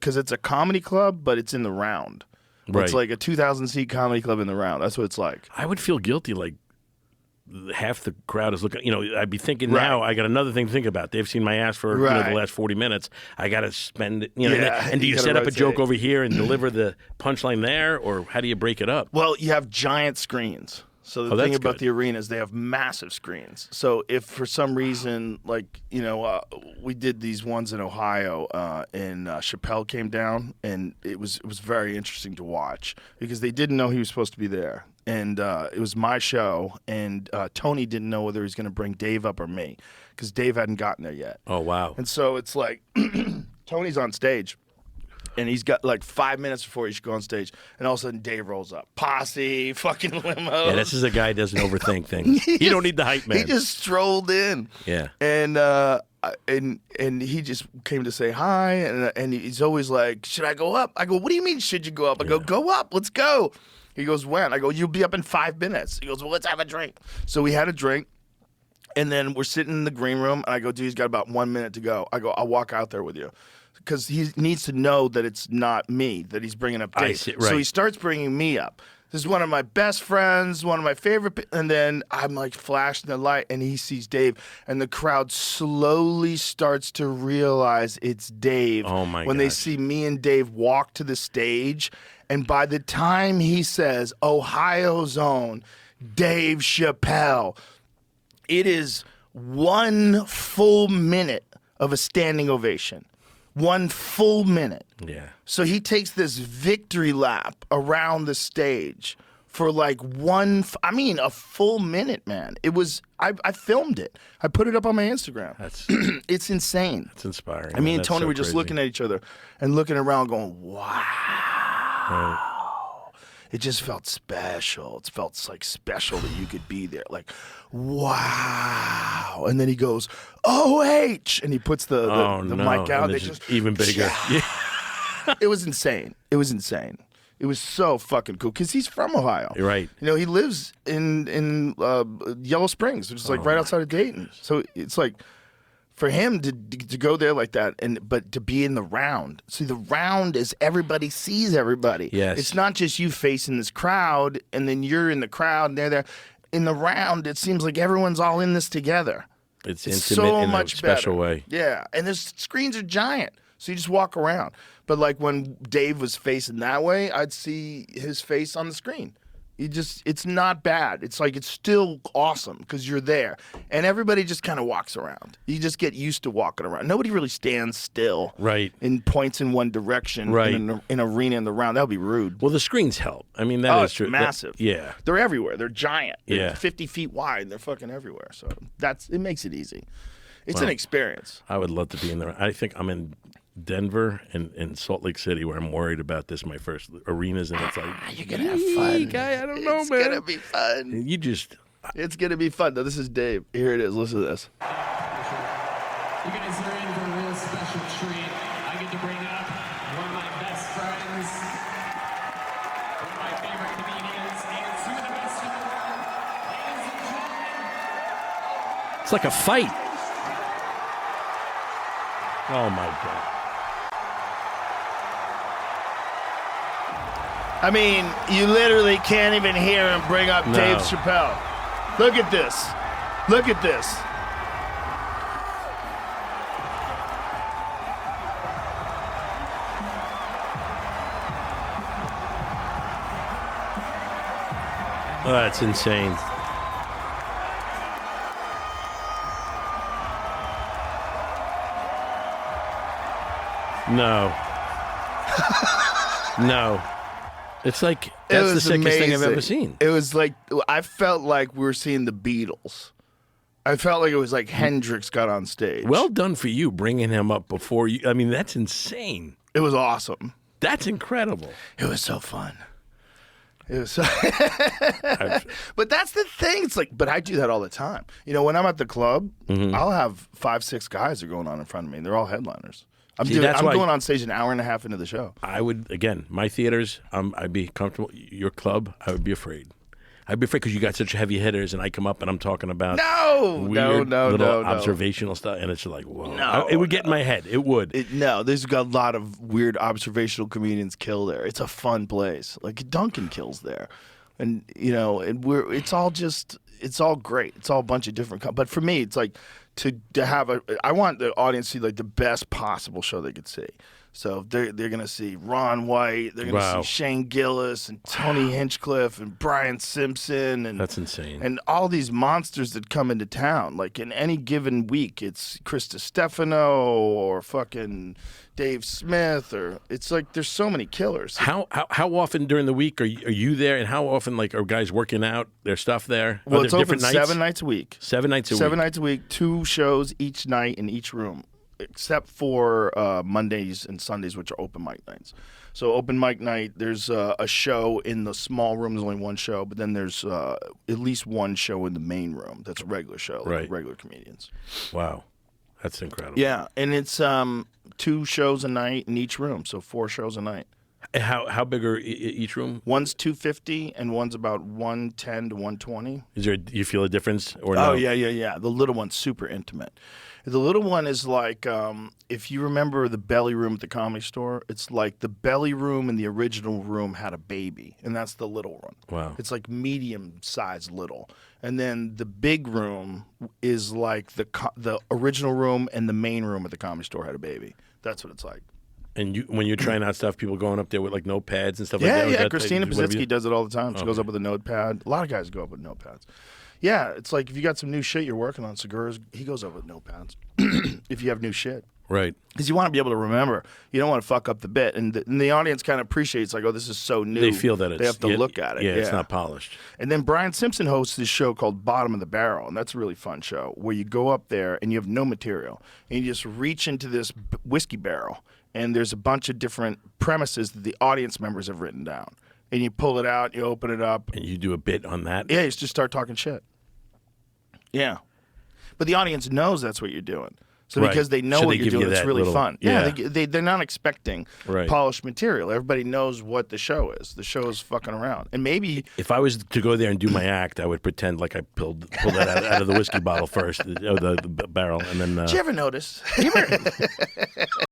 because it's a comedy club, but it's in the Round. Right. It's like a 2,000-seat comedy club in the Round. That's what it's like. I would feel guilty, like half the crowd is looking. You know, I'd be thinking Right. now. I got another thing to think about. They've seen my ass for Right. the last 40 minutes. I got to spend it. You know, Yeah, and do you you gotta set up a joke rotate. over here and deliver the punchline there, or how do you break it up? Well, you have giant screens. So the Oh, thing that's about good. the arenas, they have massive screens. So if for some reason, like, you know, we did these ones in Ohio, and Chappelle came down, and it was very interesting to watch because they didn't know he was supposed to be there. And it was my show, and Tony didn't know whether he was going to bring Dave up or me because Dave hadn't gotten there yet. Oh wow. And so it's like Tony's on stage. And he's got like 5 minutes before he should go on stage. And all of a sudden, Dave rolls up. Posse, fucking limo. Yeah, this is a guy who doesn't overthink things. He don't need the hype man. He just strolled in. Yeah. And he just came to say hi. And he's always like, should I go up? I go, what do you mean, should you go up? I go up. Let's go. He goes, when? I go, you'll be up in 5 minutes. He goes, well, let's have a drink. So we had a drink. And then we're sitting in the green room. And I go, dude, he's got about 1 minute to go. I go, I'll walk out there with you. Because he needs to know that it's not me, that he's bringing up Dave. I see, right. So he starts bringing me up. This is one of my best friends, one of my favorite. And then I'm like flashing the light, and he sees Dave. And the crowd slowly starts to realize it's Dave. Oh, my When they gosh. see me and Dave walk to the stage. And by the time he says, Ohio's own Dave Chappelle, it is 1 full minute of a standing ovation. 1 full minute. Yeah. So he takes this victory lap around the stage for like a full minute, man. It was, I filmed it. I put it up on my Instagram. That's It's insane. that's inspiring. I mean, That's Tony so were just crazy. looking at each other and looking around going, wow. Right. It just felt special. It felt like special that you could be there. Like, wow. And then he goes, OH. And he puts the Oh, no. mic out. And They it's just, even bigger. Yeah. it was insane. It was insane. It was so fucking cool because he's from Ohio. You're right. You know, he lives in Yellow Springs, which is like right outside of Dayton. So it's like for him to go there like that, but to be in the Round. See, the Round is everybody sees everybody. Yes. It's not just you facing this crowd and then you're in the crowd and they're there. In the Round, it seems like everyone's all in this together. It's It's intimate so in much a special better. way. Yeah, and the screens are giant, so you just walk around. But like when Dave was facing that way, I'd see his face on the screen. It's not bad. It's like it's still awesome because you're there, and everybody just kind of walks around. You just get used to walking around. Nobody really stands still, Right. and points in one direction. Right. in an arena in the Round. That would be rude. Well, the screens help. I mean, that is It's true. massive. Yeah. They're everywhere. They're giant. They're Yeah. 50 feet wide. They're fucking everywhere. So it makes it easy. It's an Wow. experience. I would love to be in there. I think I'm in Denver and in Salt Lake City where I'm worried about this, my first arenas, and it's like, You're gonna have fun, guy. I don't know, It's man. gonna be fun. You just It's gonna be fun. Now, this is Dave. Here it is. Listen to this. You guys are in for a real special treat. I get to bring up one of my best friends, one of my favorite comedians, and two of the best in the world. Ladies and gentlemen, it's like a fight. Oh my God. I mean, you literally can't even hear him bring up No. Dave Chappelle. Look at this. Look at this. Oh, that's insane. No. No. It's like, that's the was sickest thing I've ever amazing. seen. It was like, I felt like we were seeing the Beatles. I felt like it was like Hendrix got on stage. Well done for you bringing him up before you. I mean, that's insane. It was awesome. That's incredible. It was so fun. It was so But that's the thing. It's like, but I do that all the time. You know, when I'm at the club, I'll have 5, 6 guys that are going on in front of me. They're all headliners. I'm that's why- going on stage an hour and a half into the show. I would, again, my theaters, I'd be comfortable. Your club, I would be afraid. I'd be afraid because you got such heavy hitters, and I come up and I'm talking about No, no, little observational stuff, and it's like, whoa. No, it would get in my head. It would. No, there's got a lot of weird observational comedians kill there. It's a fun place. Like Duncan kills there, and it's all great. It's all a bunch of different. But for me, it's like to have I want the audience to see like the best possible show they could see. So they're gonna see Ron White, they're gonna see Shane Gillis and Tony Hinchcliffe and Brian Simpson, and that's insane. And all these monsters that come into town. Like in any given week, it's Chris Stefano or fucking Dave Smith, or it's like there's so many killers. How often during the week are you there, and how often are guys working out their stuff there? Well, there it's open 7 nights a week. 7 nights a week. 7 nights a week, 2 shows each night in each room, except for Mondays and Sundays, which are open mic nights. So open mic night, there's a show in the small room. There's only one show, but then there's at least one show in the main room. That's a regular show, like regular comedians. Wow, that's incredible. Yeah, and it's 2 shows a night in each room, so 4 shows a night. How big are each room? One's 250 and one's about 110 to 120. Do you feel a difference or no? Oh yeah. The little one's super intimate. The little one is like, if you remember the belly room at the Comedy Store, it's like the belly room and the original room had a baby, and that's the little one. Wow. It's like medium-sized little. And then the big room is like the original room and the main room at the Comedy Store had a baby. That's what it's like. And when you're trying out stuff, people going up there with like notepads and stuff like that? Yeah, Christina Pazitsky does it all the time. She goes up with a notepad. A lot of guys go up with notepads. Yeah, it's like if you got some new shit you're working on, Segura's, he goes up with notepads. If you have new shit. Right. Because you want to be able to remember. You don't want to fuck up the bit. And the audience kind of appreciates, like, oh, this is so new. They feel that they have to look at it. Yeah, it's not polished. And then Brian Simpson hosts this show called Bottom of the Barrel, and that's a really fun show where you go up there and you have no material. And you just reach into this whiskey barrel, and there's a bunch of different premises that the audience members have written down. And you pull it out, you open it up. And you do a bit on that? Yeah, you just start talking shit. Yeah. But the audience knows that's what you're doing. So because they know what you're doing, it's really fun. Yeah, they're not expecting polished material. Everybody knows what the show is. The show is fucking around. And maybe... If I was to go there and do my act, I would pretend like I pulled that out of the whiskey bottle first, the barrel, and then... Did you ever notice?